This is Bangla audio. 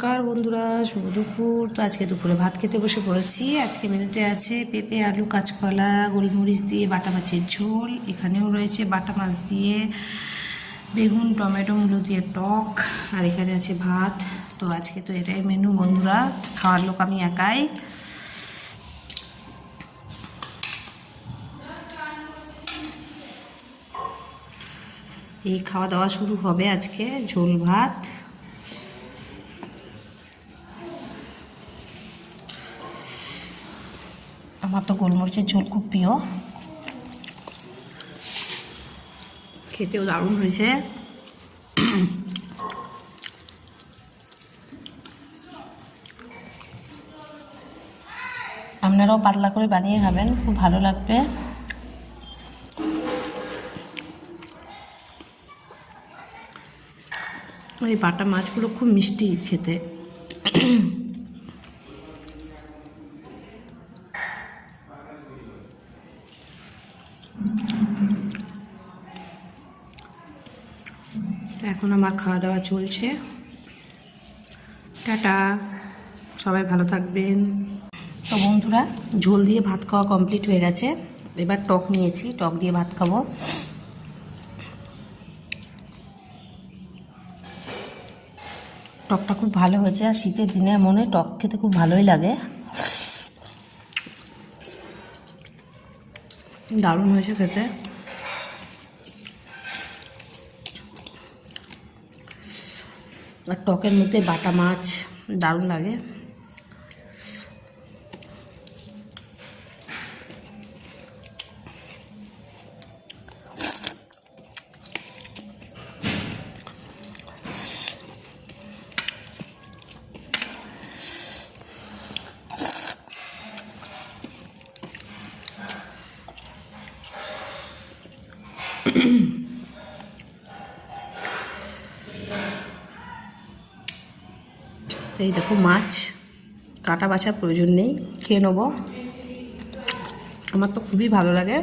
নমস্কার বন্ধুরা, শুভ দুপুর। তো আজকে দুপুরে ভাত খেতে বসে পড়েছি। আজকে মেনুতে আছে পেঁপে, আলু, কাঁচকলা, গোলমরিচ দিয়ে বাটা মাছের ঝোল। এখানেও রয়েছে বাটা মাছ দিয়ে বেগুন, টমেটো, মূলো দিয়ে টক, আর এখানে আছে ভাত। তো আজকে তো এটাই মেনু বন্ধুরা। খাওয়ার লোক আমি একাই। এই খাওয়া দাওয়া শুরু হবে আজকে। ঝোল ভাত, আমার তো গোলমরিচের ঝোল খুব প্রিয়, খেতেও দারুণ হয়েছে। আপনারাও পাতলা করে বানিয়ে খাবেন, খুব ভালো লাগবে। এই বাটা মাছগুলো খুব মিষ্টি খেতে। এখন আমার খাওয়া দাওয়া চলছে। টাটা, সবাই ভালো থাকবেন। তো বন্ধুরা, ঝোল দিয়ে ভাত খাওয়া কমপ্লিট হয়ে গেছে। এবার টক নিয়েছি, টক দিয়ে ভাত খাবো। টকটা খুব ভালো হয়েছে, আর শীতের দিনে মনে টক খেতে খুব ভালোই লাগে। দারুণ হয়েছে খেতে। আর টকের মধ্যে বাটা মাছ দারুণ লাগে। এই দেখো মাছ, কাটা বাছার প্রয়োজন নেই, খেয়ে নেবো। আমার তো খুবই ভালো লাগে।